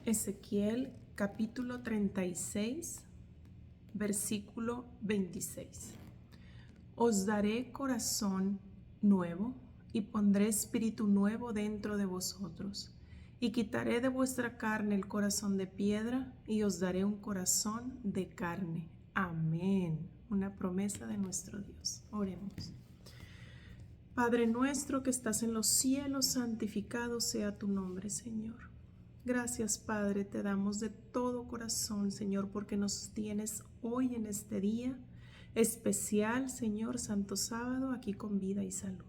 Ezequiel capítulo 36, versículo 26. Os daré corazón nuevo y pondré espíritu nuevo dentro de vosotros. Y quitaré de vuestra carne el corazón de piedra y os daré un corazón de carne. Amén. Una promesa de nuestro Dios. Oremos. Padre nuestro que estás en los cielos, santificado sea tu nombre, Señor. Gracias, Padre, te damos de todo corazón, Señor, porque nos tienes hoy en este día especial, Señor, Santo Sábado, aquí con vida y salud.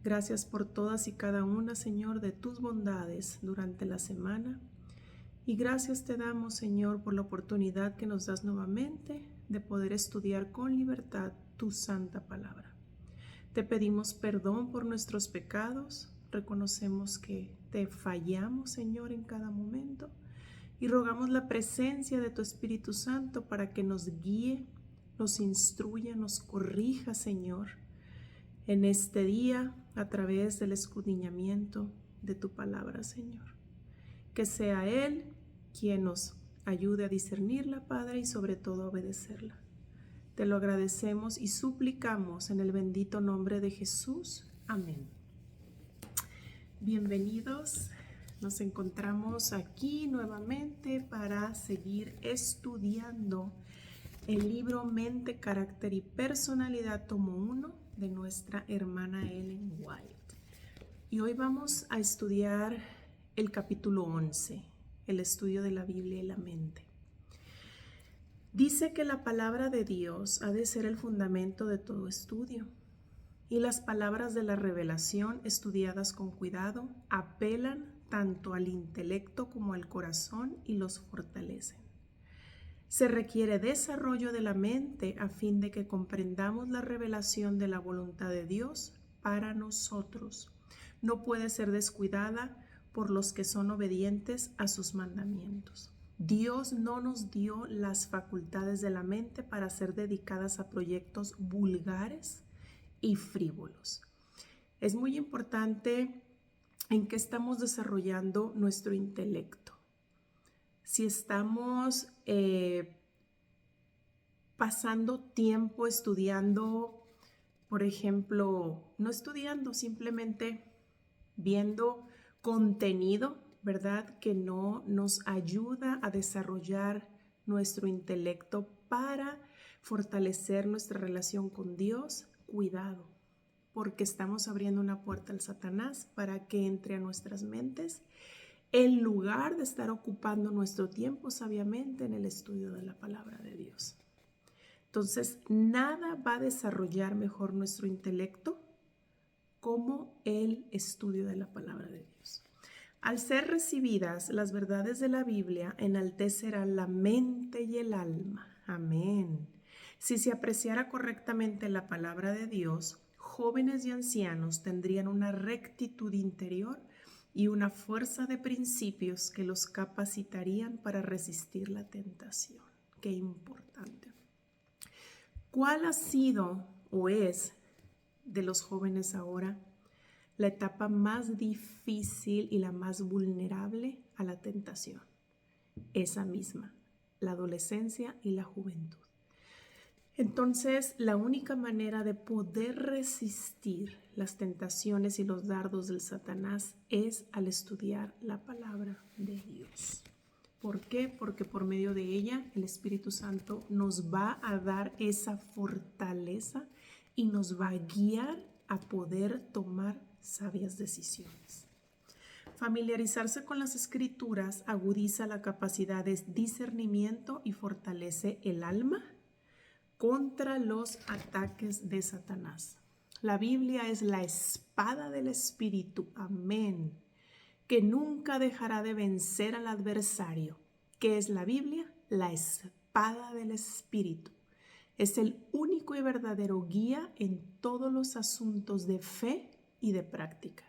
Gracias por todas y cada una, Señor, de tus bondades durante la semana. Y gracias te damos, Señor, por la oportunidad que nos das nuevamente de poder estudiar con libertad tu santa palabra. Te pedimos perdón por nuestros pecados, reconocemos que te fallamos, Señor, en cada momento y rogamos la presencia de tu Espíritu Santo para que nos guíe, nos instruya, nos corrija, Señor, en este día a través del escudriñamiento de tu palabra, Señor. Que sea Él quien nos ayude a discernirla, Padre, y sobre todo a obedecerla. Te lo agradecemos y suplicamos en el bendito nombre de Jesús. Amén. Bienvenidos. Nos encontramos aquí nuevamente para seguir estudiando el libro Mente, Carácter y Personalidad, tomo 1 de nuestra hermana Ellen White. Y hoy vamos a estudiar el capítulo 11, el estudio de la Biblia y la mente. Dice que la palabra de Dios ha de ser el fundamento de todo estudio, y las palabras de la revelación, estudiadas con cuidado, apelan tanto al intelecto como al corazón y los fortalecen. Se requiere desarrollo de la mente a fin de que comprendamos la revelación de la voluntad de Dios para nosotros. No puede ser descuidada por los que son obedientes a sus mandamientos. Dios no nos dio las facultades de la mente para ser dedicadas a proyectos vulgares y frívolos. Es muy importante en qué estamos desarrollando nuestro intelecto. Si estamos pasando tiempo estudiando, por ejemplo, no estudiando, simplemente viendo contenido, ¿verdad?, que no nos ayuda a desarrollar nuestro intelecto para fortalecer nuestra relación con Dios, cuidado, porque estamos abriendo una puerta al Satanás para que entre a nuestras mentes en lugar de estar ocupando nuestro tiempo sabiamente en el estudio de la palabra de Dios. Entonces, nada va a desarrollar mejor nuestro intelecto como el estudio de la palabra de Dios. Al ser recibidas las verdades de la Biblia, enaltecerán la mente y el alma. Amén. Si se apreciara correctamente la palabra de Dios, jóvenes y ancianos tendrían una rectitud interior y una fuerza de principios que los capacitarían para resistir la tentación. Qué importante. ¿Cuál ha sido o es de los jóvenes ahora la etapa más difícil y la más vulnerable a la tentación? Esa misma, la adolescencia y la juventud. Entonces, la única manera de poder resistir las tentaciones y los dardos del Satanás es al estudiar la palabra de Dios. ¿Por qué? Porque por medio de ella el Espíritu Santo nos va a dar esa fortaleza y nos va a guiar a poder tomar sabias decisiones. Familiarizarse con las Escrituras agudiza la capacidad de discernimiento y fortalece el alma contra los ataques de Satanás. La Biblia es la espada del Espíritu, amén, que nunca dejará de vencer al adversario. ¿Qué es la Biblia? La espada del Espíritu. Es el único y verdadero guía en todos los asuntos de fe y de práctica.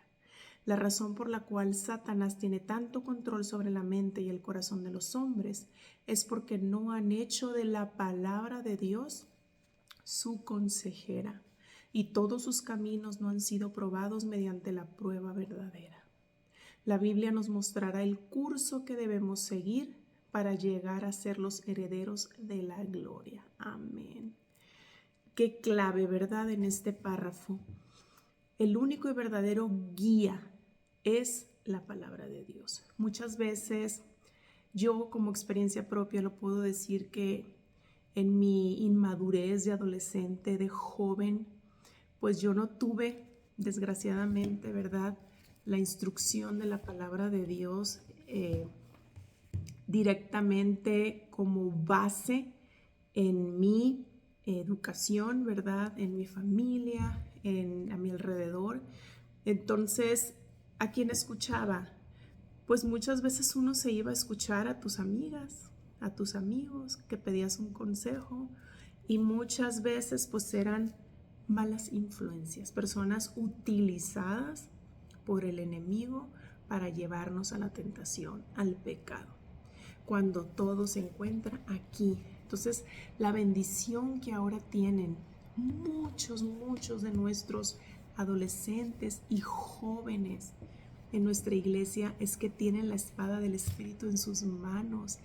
La razón por la cual Satanás tiene tanto control sobre la mente y el corazón de los hombres es porque no han hecho de la palabra de Dios su consejera y todos sus caminos no han sido probados mediante la prueba verdadera. La Biblia nos mostrará el curso que debemos seguir para llegar a ser los herederos de la gloria. Amén. Qué clave, ¿verdad? En este párrafo. El único y verdadero guía es la palabra de Dios. Muchas veces yo, como experiencia propia, lo puedo decir que en mi inmadurez de adolescente, de joven, pues yo no tuve, desgraciadamente, ¿verdad?, la instrucción de la palabra de Dios directamente como base en mi educación, ¿verdad?, en mi familia, a mi alrededor. Entonces, ¿a quién escuchaba? Pues muchas veces uno se iba a escuchar a tus amigas, a tus amigos, que pedías un consejo, y muchas veces pues eran malas influencias, personas utilizadas por el enemigo para llevarnos a la tentación, al pecado, cuando todo se encuentra aquí. Entonces, la bendición que ahora tienen muchos de nuestros adolescentes y jóvenes en nuestra iglesia es que tienen la espada del Espíritu en sus manos,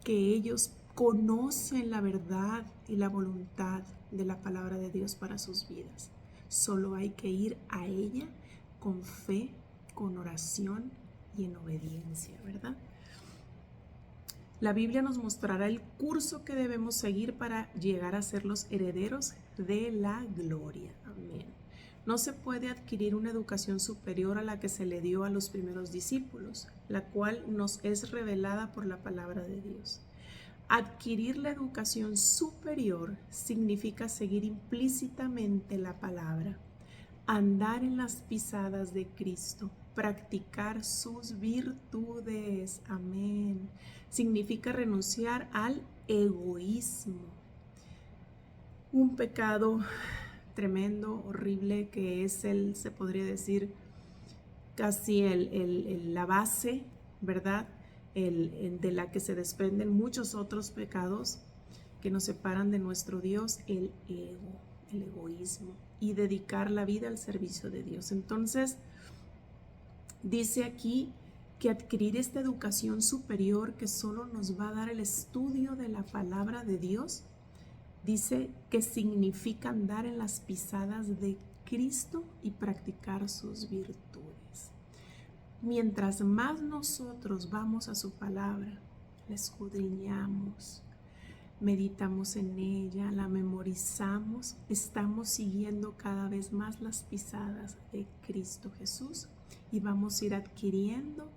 que ellos conocen la verdad y la voluntad de la palabra de Dios para sus vidas. Solo hay que ir a ella con fe, con oración y en obediencia, ¿verdad? La Biblia nos mostrará el curso que debemos seguir para llegar a ser los herederos de la gloria. Amén. No se puede adquirir una educación superior a la que se le dio a los primeros discípulos, la cual nos es revelada por la palabra de Dios. Adquirir la educación superior significa seguir implícitamente la palabra, andar en las pisadas de Cristo, practicar sus virtudes. Amén. Significa renunciar al egoísmo, un pecado tremendo, horrible, que es se podría decir, casi la base, ¿verdad?, de la que se desprenden muchos otros pecados que nos separan de nuestro Dios, el ego, el egoísmo, y dedicar la vida al servicio de Dios. Entonces, dice aquí que adquirir esta educación superior que solo nos va a dar el estudio de la palabra de Dios, dice que significa andar en las pisadas de Cristo y practicar sus virtudes. Mientras más nosotros vamos a su palabra, la escudriñamos, meditamos en ella, la memorizamos, estamos siguiendo cada vez más las pisadas de Cristo Jesús y vamos a ir adquiriendo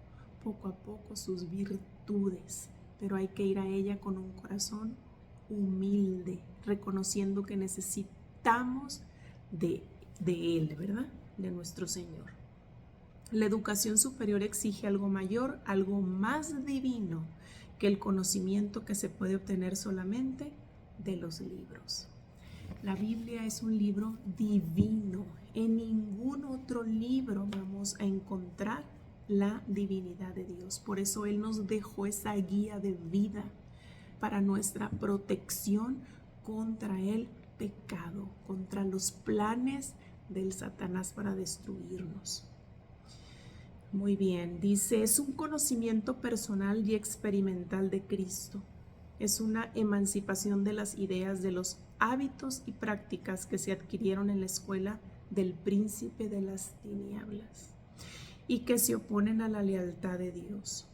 poco a poco sus virtudes, pero hay que ir a ella con un corazón humilde, reconociendo que necesitamos de Él, ¿verdad?, de nuestro Señor. La educación superior exige algo mayor, algo más divino que el conocimiento que se puede obtener solamente de los libros. La Biblia es un libro divino. En ningún otro libro vamos a encontrar la divinidad de Dios. Por eso Él nos dejó esa guía de vida para nuestra protección contra el pecado, contra los planes del Satanás para destruirnos. Muy bien, dice, es un conocimiento personal y experimental de Cristo. Es una emancipación de las ideas, de los hábitos y prácticas que se adquirieron en la escuela del príncipe de las tinieblas y que se oponen a la lealtad de Dios.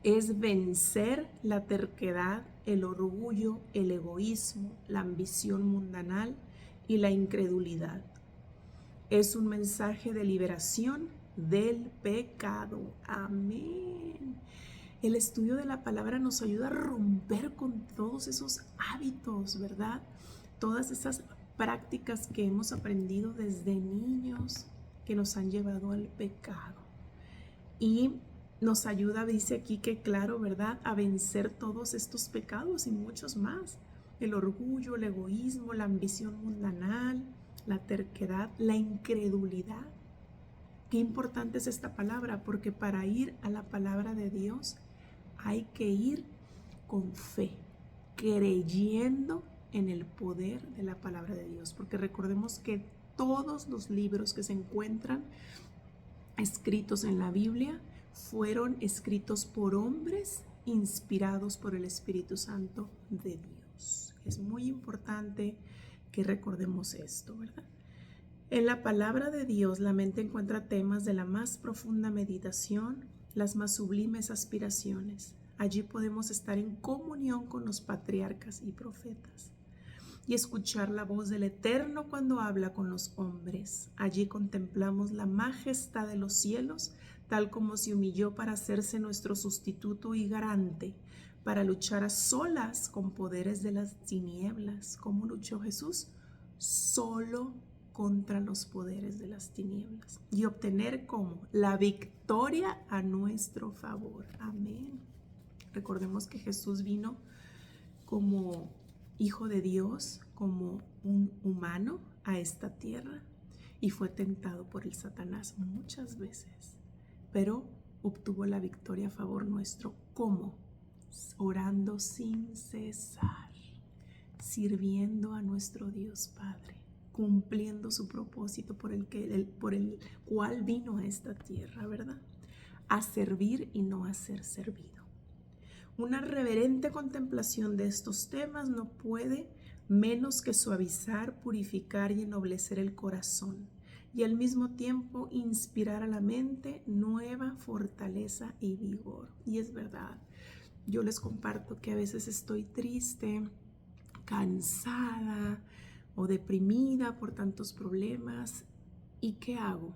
Es vencer la terquedad, el orgullo, el egoísmo, la ambición mundanal y la incredulidad. Es un mensaje de liberación del pecado. Amén. El estudio de la palabra nos ayuda a romper con todos esos hábitos, ¿verdad? Todas esas prácticas que hemos aprendido desde niños que nos han llevado al pecado. Y nos ayuda, dice aquí que claro, ¿verdad?, a vencer todos estos pecados y muchos más. El orgullo, el egoísmo, la ambición mundanal, la terquedad, la incredulidad. Qué importante es esta palabra, porque para ir a la palabra de Dios hay que ir con fe, creyendo en el poder de la palabra de Dios, porque recordemos que todos los libros que se encuentran escritos en la Biblia fueron escritos por hombres inspirados por el Espíritu Santo de Dios. Es muy importante que recordemos esto, ¿verdad? En la palabra de Dios, la mente encuentra temas de la más profunda meditación, las más sublimes aspiraciones. Allí podemos estar en comunión con los patriarcas y profetas y escuchar la voz del Eterno cuando habla con los hombres. Allí contemplamos la majestad de los cielos, tal como se humilló para hacerse nuestro sustituto y garante, para luchar a solas con poderes de las tinieblas. ¿Cómo luchó Jesús? Solo contra los poderes de las tinieblas y obtener como la victoria a nuestro favor. Amén. Recordemos que Jesús vino como Hijo de Dios, como un humano a esta tierra y fue tentado por el Satanás muchas veces, pero obtuvo la victoria a favor nuestro. ¿Cómo? Orando sin cesar, sirviendo a nuestro Dios Padre, cumpliendo su propósito por el cual vino a esta tierra, ¿verdad? A servir y no a ser servido. Una reverente contemplación de estos temas no puede menos que suavizar, purificar y ennoblecer el corazón y al mismo tiempo inspirar a la mente nueva fortaleza y vigor. Y es verdad, yo les comparto que a veces estoy triste, cansada o deprimida por tantos problemas. ¿Y qué hago?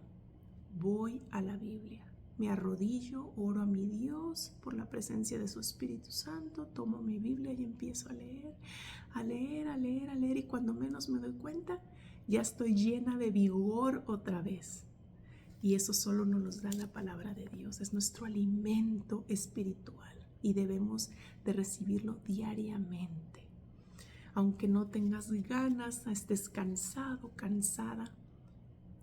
Voy a la Biblia. Me arrodillo, oro a mi Dios por la presencia de su Espíritu Santo, tomo mi Biblia y empiezo a leer, a leer, a leer, a leer, y cuando menos me doy cuenta, ya estoy llena de vigor otra vez. Y eso solo nos lo da la palabra de Dios, es nuestro alimento espiritual y debemos de recibirlo diariamente. Aunque no tengas ganas, estés cansado, cansada,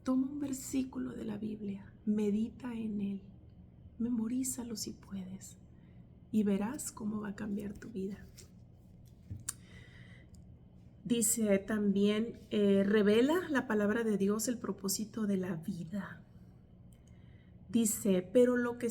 toma un versículo de la Biblia, medita en él, memorízalo si puedes y verás cómo va a cambiar tu vida. Dice también, revela la palabra de Dios el propósito de la vida. Dice, pero lo que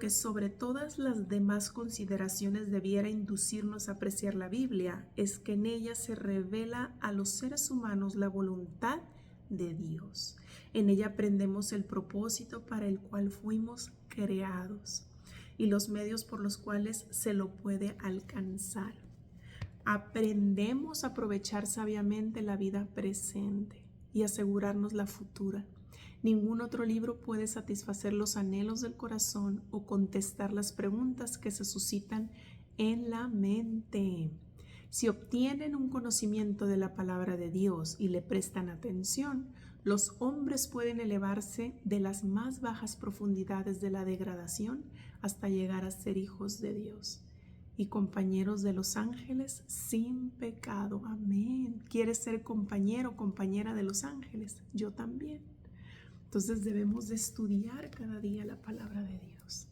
sobre todas las demás consideraciones debiera inducirnos a apreciar la Biblia es que en ella se revela a los seres humanos la voluntad de Dios. En ella aprendemos el propósito para el cual fuimos creados y los medios por los cuales se lo puede alcanzar. Aprendemos a aprovechar sabiamente la vida presente y asegurarnos la futura. Ningún otro libro puede satisfacer los anhelos del corazón o contestar las preguntas que se suscitan en la mente. Si obtienen un conocimiento de la palabra de Dios y le prestan atención, los hombres pueden elevarse de las más bajas profundidades de la degradación hasta llegar a ser hijos de Dios y compañeros de los ángeles sin pecado. Amén. ¿Quieres ser compañero o compañera de los ángeles? Yo también. Entonces debemos de estudiar cada día la palabra de Dios.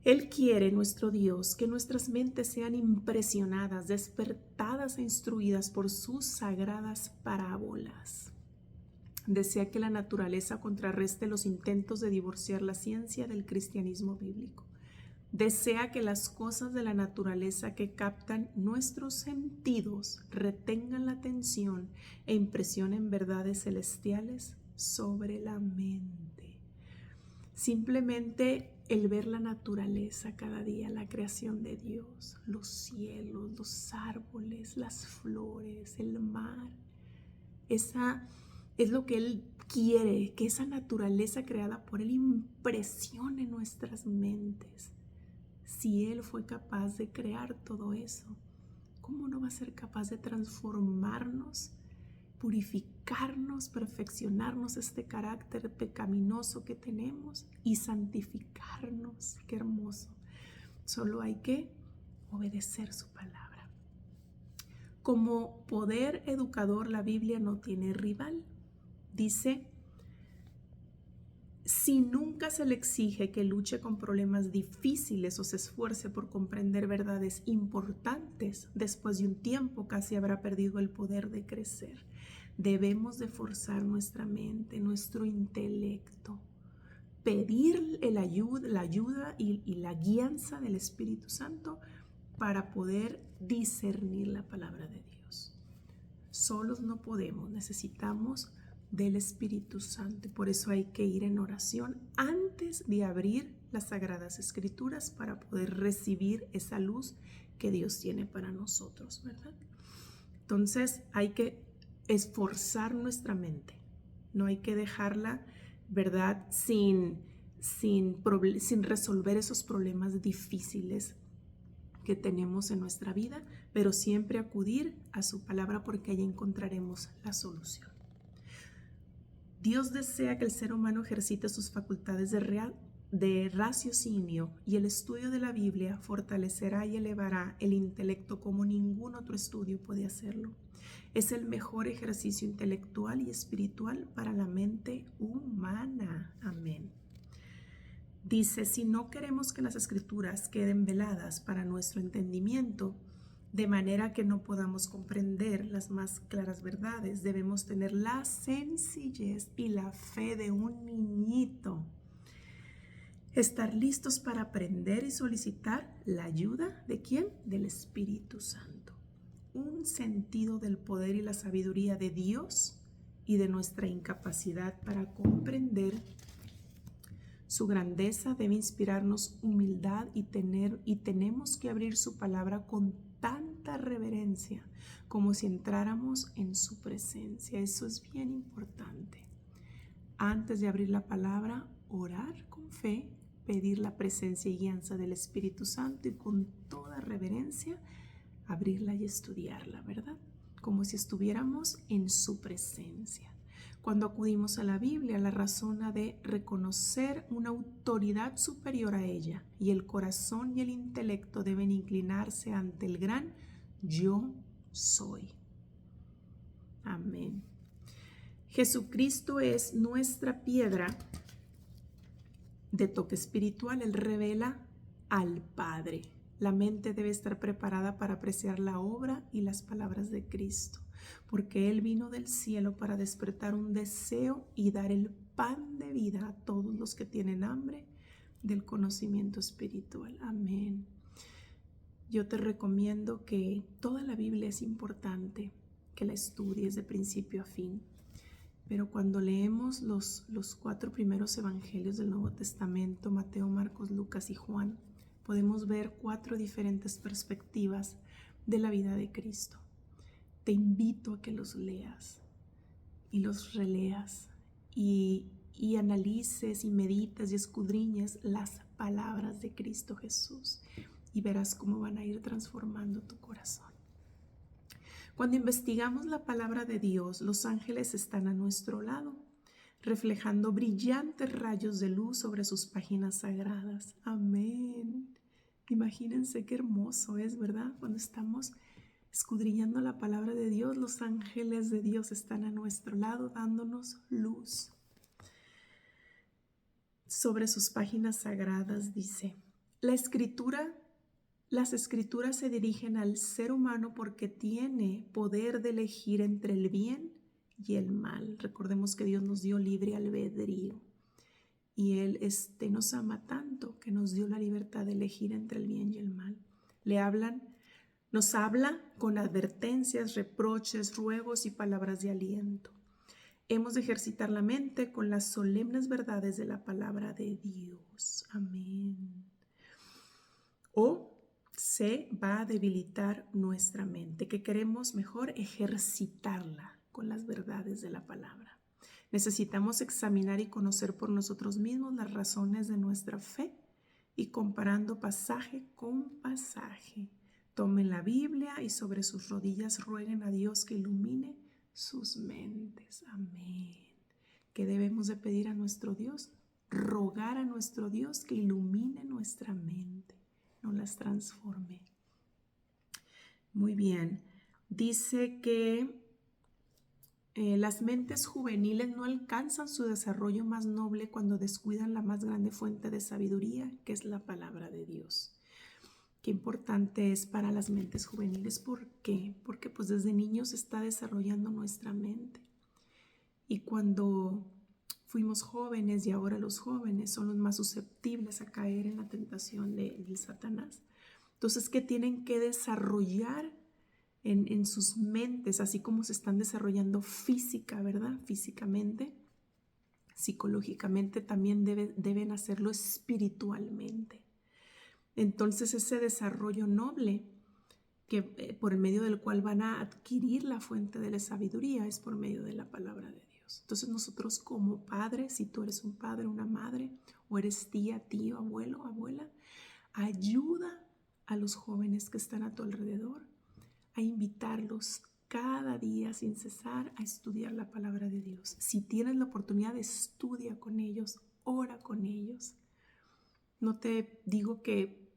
Él quiere, nuestro Dios, que nuestras mentes sean impresionadas, despertadas e instruidas por sus sagradas parábolas. Desea que la naturaleza contrarreste los intentos de divorciar la ciencia del cristianismo bíblico. Desea que las cosas de la naturaleza que captan nuestros sentidos retengan la atención e impresionen verdades celestiales sobre la mente. Simplemente el ver la naturaleza cada día, la creación de Dios, los cielos, los árboles, las flores, el mar. Esa es lo que Él quiere, que esa naturaleza creada por Él impresione nuestras mentes. Si Él fue capaz de crear todo eso, ¿cómo no va a ser capaz de transformarnos, purificarnos, perfeccionarnos este carácter pecaminoso que tenemos y santificarnos? Qué hermoso. Solo hay que obedecer su palabra. Como poder educador, la Biblia no tiene rival. Dice, si nunca se le exige que luche con problemas difíciles o se esfuerce por comprender verdades importantes, después de un tiempo casi habrá perdido el poder de crecer. Debemos de forzar nuestra mente, nuestro intelecto, pedir la ayuda y la guianza del Espíritu Santo para poder discernir la palabra de Dios. Solos no podemos, necesitamos del Espíritu Santo. Por eso hay que ir en oración antes de abrir las Sagradas Escrituras para poder recibir esa luz que Dios tiene para nosotros, ¿verdad? Entonces hay que esforzar nuestra mente, no hay que dejarla, ¿verdad?, sin resolver esos problemas difíciles que tenemos en nuestra vida, pero siempre acudir a su palabra porque ahí encontraremos la solución. Dios desea que el ser humano ejercite sus facultades de raciocinio, y el estudio de la Biblia fortalecerá y elevará el intelecto como ningún otro estudio puede hacerlo. Es el mejor ejercicio intelectual y espiritual para la mente humana. Amén. Dice, si no queremos que las Escrituras queden veladas para nuestro entendimiento, de manera que no podamos comprender las más claras verdades, debemos tener la sencillez y la fe de un niñito. Estar listos para aprender y solicitar la ayuda ¿de quién? Del Espíritu Santo. Un sentido del poder y la sabiduría de Dios y de nuestra incapacidad para comprender su grandeza debe inspirarnos humildad y tenemos que abrir su palabra con tanta reverencia como si entráramos en su presencia. Eso es bien importante. Antes de abrir la palabra, orar con fe, pedir la presencia y guianza del Espíritu Santo y con toda reverencia abrirla y estudiarla, ¿verdad? Como si estuviéramos en su presencia. Cuando acudimos a la Biblia, la razón ha de reconocer una autoridad superior a ella, y el corazón y el intelecto deben inclinarse ante el gran yo soy. Amén. Jesucristo es nuestra piedra de toque espiritual. Él revela al Padre. La mente debe estar preparada para apreciar la obra y las palabras de Cristo, porque Él vino del cielo para despertar un deseo y dar el pan de vida a todos los que tienen hambre del conocimiento espiritual. Amén. Yo te recomiendo que toda la Biblia es importante, que la estudies de principio a fin. Pero cuando leemos los 4 primeros evangelios del Nuevo Testamento, Mateo, Marcos, Lucas y Juan, podemos ver 4 diferentes perspectivas de la vida de Cristo. Te invito a que los leas y los releas y analices y medites y escudriñes las palabras de Cristo Jesús, y verás cómo van a ir transformando tu corazón. Cuando investigamos la palabra de Dios, los ángeles están a nuestro lado, reflejando brillantes rayos de luz sobre sus páginas sagradas. Amén. Imagínense qué hermoso es, ¿verdad? Cuando estamos escudriñando la palabra de Dios, los ángeles de Dios están a nuestro lado dándonos luz. Sobre sus páginas sagradas dice, las escrituras se dirigen al ser humano porque tiene poder de elegir entre el bien y el mal. Recordemos que Dios nos dio libre albedrío y Él nos ama tanto que nos dio la libertad de elegir entre el bien y el mal. Nos habla con advertencias, reproches, ruegos y palabras de aliento. Hemos de ejercitar la mente con las solemnes verdades de la palabra de Dios. Amén. O se va a debilitar nuestra mente, que queremos mejor ejercitarla con las verdades de la palabra. Necesitamos examinar y conocer por nosotros mismos las razones de nuestra fe y comparando pasaje con pasaje. Tomen la Biblia y sobre sus rodillas rueguen a Dios que ilumine sus mentes. Amén. ¿Qué debemos de pedir a nuestro Dios? Rogar a nuestro Dios que ilumine nuestra mente, no las transforme. Muy bien. Dice que las mentes juveniles no alcanzan su desarrollo más noble cuando descuidan la más grande fuente de sabiduría, que es la palabra de Dios. Qué importante es para las mentes juveniles. ¿Por qué? Porque pues desde niños se está desarrollando nuestra mente. Y cuando fuimos jóvenes y ahora los jóvenes son los más susceptibles a caer en la tentación del Satanás. Entonces, ¿qué tienen que desarrollar en sus mentes, así como se están desarrollando ¿verdad? Físicamente, psicológicamente, también deben hacerlo espiritualmente. Entonces, ese desarrollo noble que por el medio del cual van a adquirir la fuente de la sabiduría es por medio de la palabra de Dios. Entonces nosotros como padres, si tú eres un padre, una madre, o eres tía, tío, abuelo, abuela, ayuda a los jóvenes que están a tu alrededor a invitarlos cada día sin cesar a estudiar la palabra de Dios. Si tienes la oportunidad, estudia con ellos, ora con ellos. No te digo que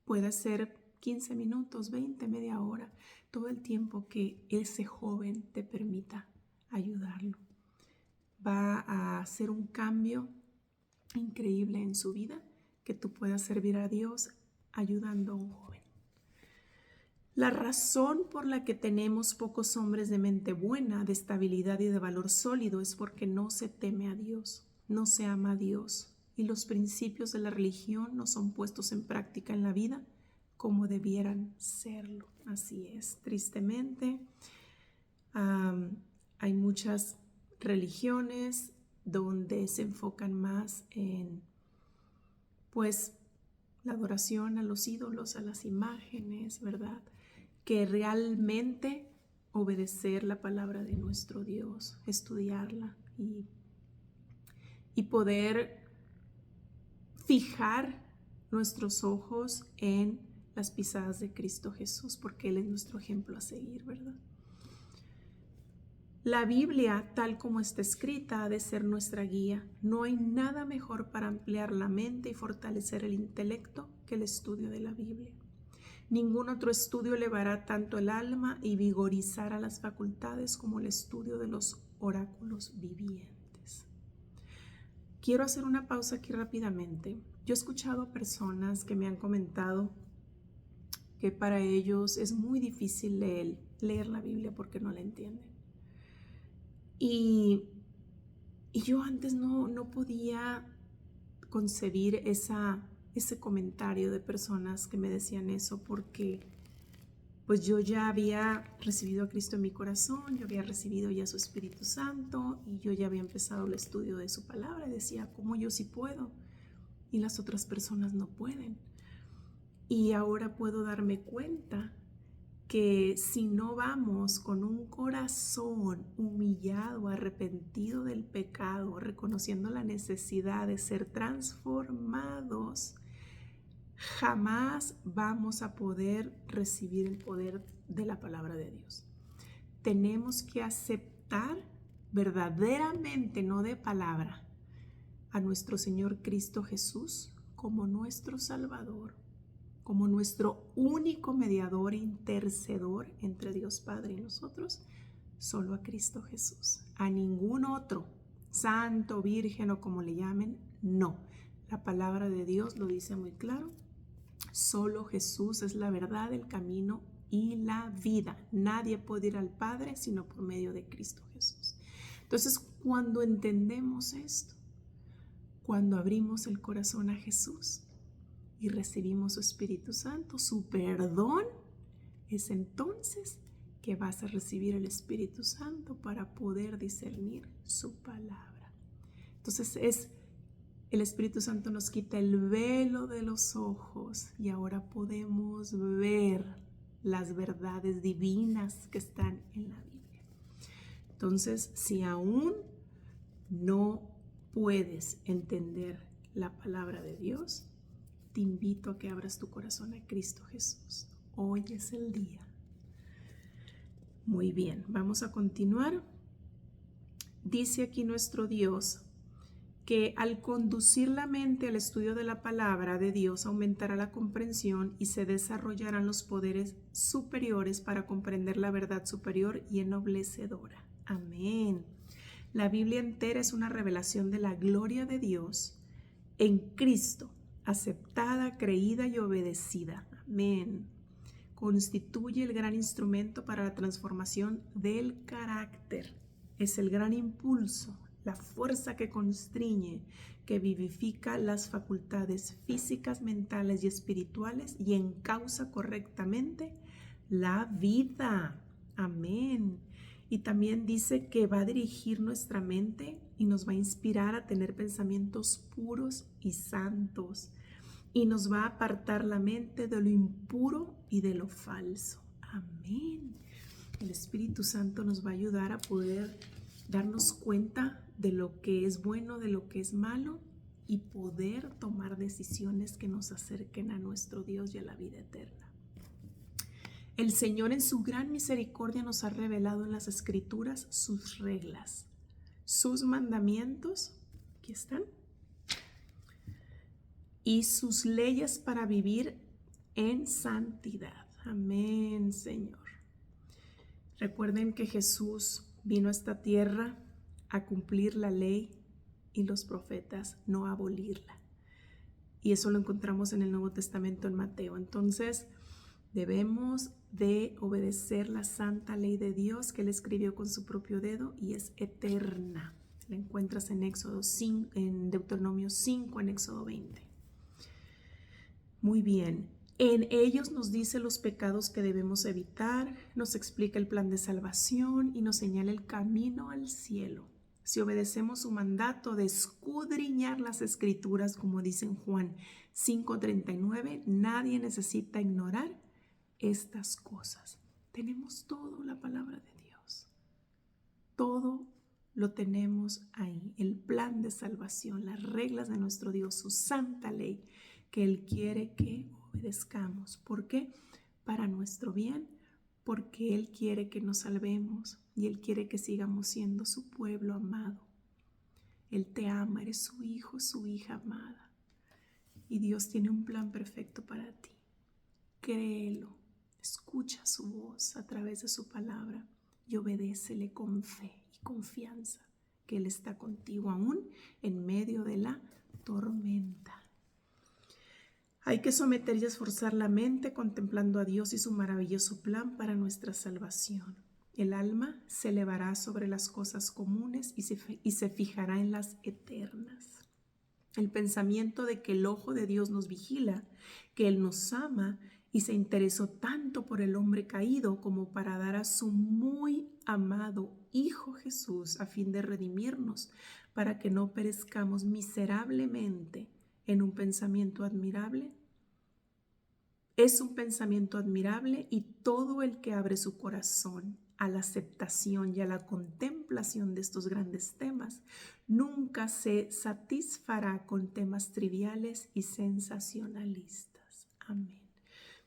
pueda ser 15 minutos, 20, media hora, todo el tiempo que ese joven te permita ayudarlo. Va a hacer un cambio increíble en su vida, que tú puedas servir a Dios ayudando a un joven. La razón por la que tenemos pocos hombres de mente buena, de estabilidad y de valor sólido es porque no se teme a Dios, no se ama a Dios, y los principios de la religión no son puestos en práctica en la vida como debieran serlo. Así es, tristemente, hay muchas religiones donde se enfocan más en, pues, la adoración a los ídolos, a las imágenes, ¿verdad? Que realmente obedecer la palabra de nuestro Dios, estudiarla y poder fijar nuestros ojos en las pisadas de Cristo Jesús, porque Él es nuestro ejemplo a seguir, ¿verdad? La Biblia, tal como está escrita, ha de ser nuestra guía. No hay nada mejor para ampliar la mente y fortalecer el intelecto que el estudio de la Biblia. Ningún otro estudio elevará tanto el alma y vigorizará las facultades como el estudio de los oráculos vivientes. Quiero hacer una pausa aquí rápidamente. Yo he escuchado a personas que me han comentado que para ellos es muy difícil leer la Biblia porque no la entienden. Y yo antes no podía concebir ese comentario de personas que me decían eso, porque pues yo ya había recibido a Cristo en mi corazón, yo había recibido ya su Espíritu Santo y yo ya había empezado el estudio de su palabra. Y decía, ¿cómo yo sí puedo? Y las otras personas no pueden. Y ahora puedo darme cuenta que si no vamos con un corazón humillado, arrepentido del pecado, reconociendo la necesidad de ser transformados, jamás vamos a poder recibir el poder de la palabra de Dios. Tenemos que aceptar verdaderamente, no de palabra, a nuestro Señor Cristo Jesús como nuestro Salvador, como nuestro único mediador e intercedor entre Dios Padre y nosotros, solo a Cristo Jesús. A ningún otro, santo, virgen o como le llamen, no. La palabra de Dios lo dice muy claro. Solo Jesús es la verdad, el camino y la vida. Nadie puede ir al Padre sino por medio de Cristo Jesús. Entonces, cuando entendemos esto, cuando abrimos el corazón a Jesús y recibimos su Espíritu Santo, su perdón, es entonces que vas a recibir el Espíritu Santo para poder discernir su palabra. Entonces el Espíritu Santo nos quita el velo de los ojos y ahora podemos ver las verdades divinas que están en la Biblia. Entonces, si aún no puedes entender la palabra de Dios, te invito a que abras tu corazón a Cristo Jesús. Hoy es el día. Muy bien, vamos a continuar. Dice aquí nuestro Dios que al conducir la mente al estudio de la palabra de Dios aumentará la comprensión y se desarrollarán los poderes superiores para comprender la verdad superior y ennoblecedora. Amén. La Biblia entera es una revelación de la gloria de Dios en Cristo, aceptada, creída y obedecida. Amén. Constituye el gran instrumento para la transformación del carácter. es el gran impulso, la fuerza que constriñe, que vivifica las facultades físicas, mentales y espirituales y encausa correctamente la vida. Amén. Y también dice que va a dirigir nuestra mente y nos va a inspirar a tener pensamientos puros y santos. Y nos va a apartar la mente de lo impuro y de lo falso. Amén. El Espíritu Santo nos va a ayudar a poder darnos cuenta de lo que es bueno, de lo que es malo y poder tomar decisiones que nos acerquen a nuestro Dios y a la vida eterna. El Señor en su gran misericordia nos ha revelado en las Escrituras sus reglas, sus mandamientos, aquí están, y sus leyes para vivir en santidad. Amén, Señor. Recuerden que Jesús vino a esta tierra a cumplir la ley y los profetas, no a abolirla. Y eso lo encontramos en el Nuevo Testamento en Mateo. Entonces, debemos de obedecer la santa ley de Dios que Él escribió con su propio dedo y es eterna. La encuentras en Éxodo 5, en Deuteronomio 5, en Éxodo 20. Muy bien. En ellos nos dice los pecados que debemos evitar, nos explica el plan de salvación y nos señala el camino al cielo. Si obedecemos su mandato de escudriñar las Escrituras, como dice en Juan 5:39, nadie necesita ignorar estas cosas. Tenemos todo la palabra de Dios. Todo lo tenemos ahí. El plan de salvación, las reglas de nuestro Dios, su santa ley, que Él quiere que obedezcamos. ¿Por qué? Para nuestro bien, porque Él quiere que nos salvemos y Él quiere que sigamos siendo su pueblo amado. Él te ama, eres su hijo, su hija amada. Y Dios tiene un plan perfecto para ti. Créelo, escucha su voz a través de su palabra y obedécele con fe y confianza, que Él está contigo aún en medio de la tormenta. Hay que someter y esforzar la mente contemplando a Dios y su maravilloso plan para nuestra salvación. El alma se elevará sobre las cosas comunes y se fijará en las eternas. El pensamiento de que el ojo de Dios nos vigila, que Él nos ama y se interesó tanto por el hombre caído como para dar a su muy amado Hijo Jesús a fin de redimirnos, para que no perezcamos miserablemente en un pensamiento admirable. Es un pensamiento admirable y todo el que abre su corazón a la aceptación y a la contemplación de estos grandes temas nunca se satisfará con temas triviales y sensacionalistas. Amén.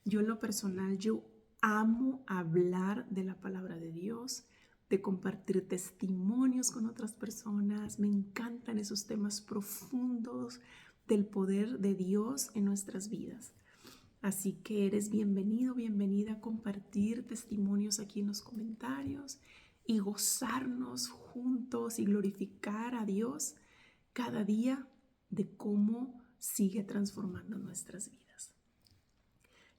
Yo en lo personal, yo amo hablar de la palabra de Dios, de compartir testimonios con otras personas. Me encantan esos temas profundos del poder de Dios en nuestras vidas. Así que eres bienvenido, bienvenida a compartir testimonios aquí en los comentarios y gozarnos juntos y glorificar a Dios cada día de cómo sigue transformando nuestras vidas.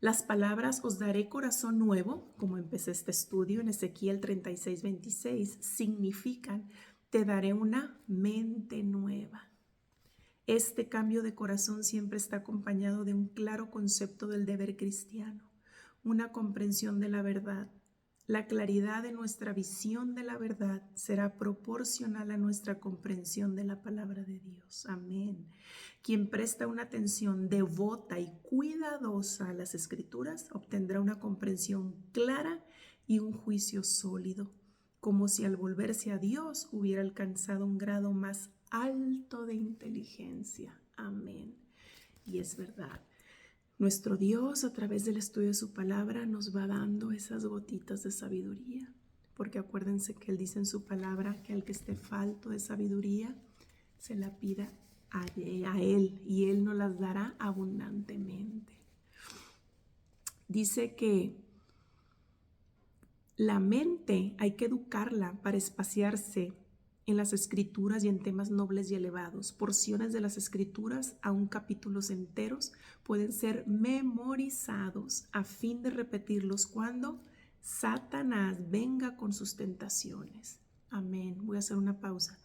Las palabras "os daré corazón nuevo", como empecé este estudio en Ezequiel 36:26, significan "te daré una mente nueva". Este cambio de corazón siempre está acompañado de un claro concepto del deber cristiano, una comprensión de la verdad. La claridad de nuestra visión de la verdad será proporcional a nuestra comprensión de la palabra de Dios. Amén. Quien presta una atención devota y cuidadosa a las Escrituras obtendrá una comprensión clara y un juicio sólido, como si al volverse a Dios hubiera alcanzado un grado más alto de inteligencia. Amén. Y es verdad. Nuestro Dios, a través del estudio de su palabra, nos va dando esas gotitas de sabiduría. Porque acuérdense que Él dice en su palabra que al que esté falto de sabiduría, se la pida a Él y Él nos las dará abundantemente. Dice que la mente hay que educarla para espaciarse en las Escrituras y en temas nobles y elevados. Porciones de las Escrituras, aún capítulos enteros, pueden ser memorizados a fin de repetirlos cuando Satanás venga con sus tentaciones. Amén. Voy a hacer una pausa.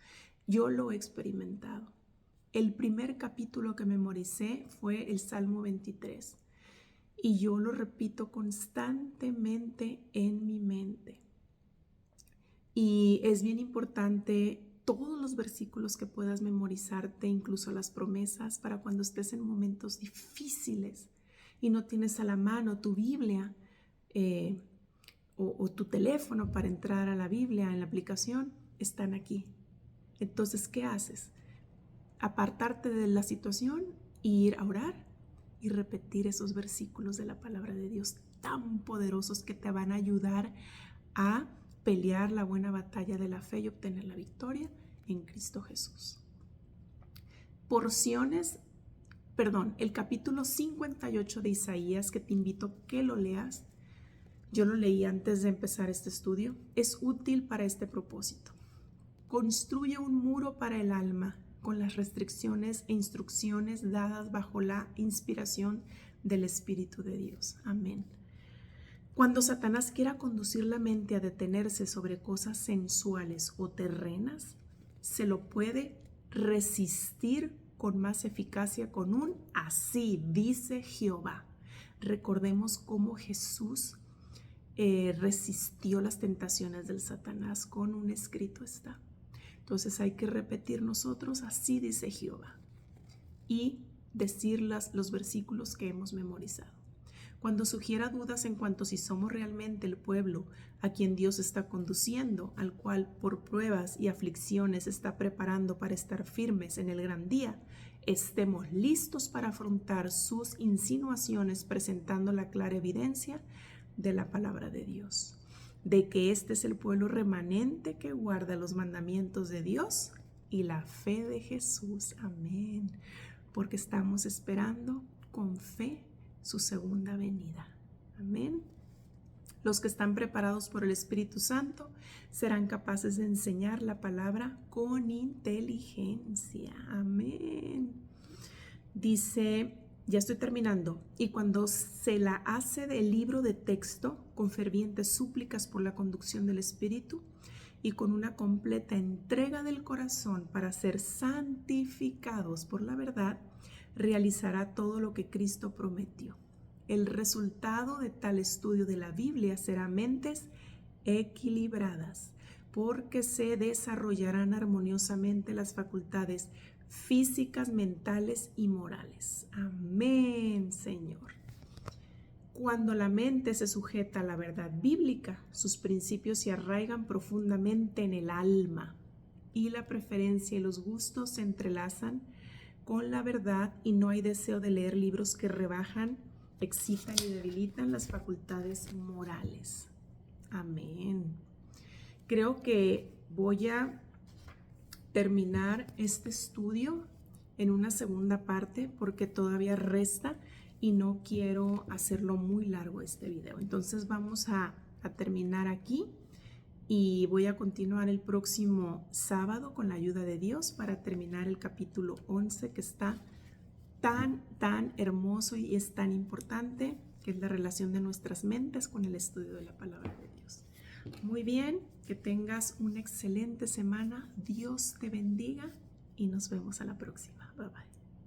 Yo lo he experimentado. El primer capítulo que memoricé fue el Salmo 23 y yo lo repito constantemente en mi mente. Y es bien importante todos los versículos que puedas memorizarte, incluso las promesas, para cuando estés en momentos difíciles y no tienes a la mano tu Biblia o tu teléfono para entrar a la Biblia en la aplicación, están aquí. Entonces, ¿qué haces? Apartarte de la situación e ir a orar y repetir esos versículos de la palabra de Dios tan poderosos que te van a ayudar a pelear la buena batalla de la fe y obtener la victoria en Cristo Jesús. El capítulo 58 de Isaías, que te invito a que lo leas, yo lo leí antes de empezar este estudio, es útil para este propósito. Construye un muro para el alma con las restricciones e instrucciones dadas bajo la inspiración del Espíritu de Dios. Amén. Cuando Satanás quiera conducir la mente a detenerse sobre cosas sensuales o terrenas, se lo puede resistir con más eficacia con un así dice Jehová. Recordemos cómo Jesús resistió las tentaciones del Satanás con un escrito está. Entonces hay que repetir nosotros así dice Jehová y decir los versículos que hemos memorizado. Cuando sugiera dudas en cuanto si somos realmente el pueblo a quien Dios está conduciendo, al cual por pruebas y aflicciones está preparando para estar firmes en el gran día, estemos listos para afrontar sus insinuaciones presentando la clara evidencia de la palabra de Dios, de que este es el pueblo remanente que guarda los mandamientos de Dios y la fe de Jesús. Amén. Porque estamos esperando con fe su segunda venida. Amén. Los que están preparados por el Espíritu Santo serán capaces de enseñar la palabra con inteligencia. Amén. Dice, ya estoy terminando, y cuando se la hace del libro de texto con fervientes súplicas por la conducción del Espíritu y con una completa entrega del corazón para ser santificados por la verdad, realizará todo lo que Cristo prometió. El resultado de tal estudio de la Biblia será mentes equilibradas, porque se desarrollarán armoniosamente las facultades físicas, mentales y morales. Amén, Señor. Cuando la mente se sujeta a la verdad bíblica, sus principios se arraigan profundamente en el alma y la preferencia y los gustos se entrelazan con la verdad y no hay deseo de leer libros que rebajan, excitan y debilitan las facultades morales. Amén. Creo que voy a terminar este estudio en una segunda parte porque todavía resta y no quiero hacerlo muy largo este video. Entonces vamos a terminar aquí. Y voy a continuar el próximo sábado con la ayuda de Dios para terminar el capítulo 11 que está tan hermoso y es tan importante, que es la relación de nuestras mentes con el estudio de la palabra de Dios. Muy bien, que tengas una excelente semana. Dios te bendiga y nos vemos a la próxima. Bye bye.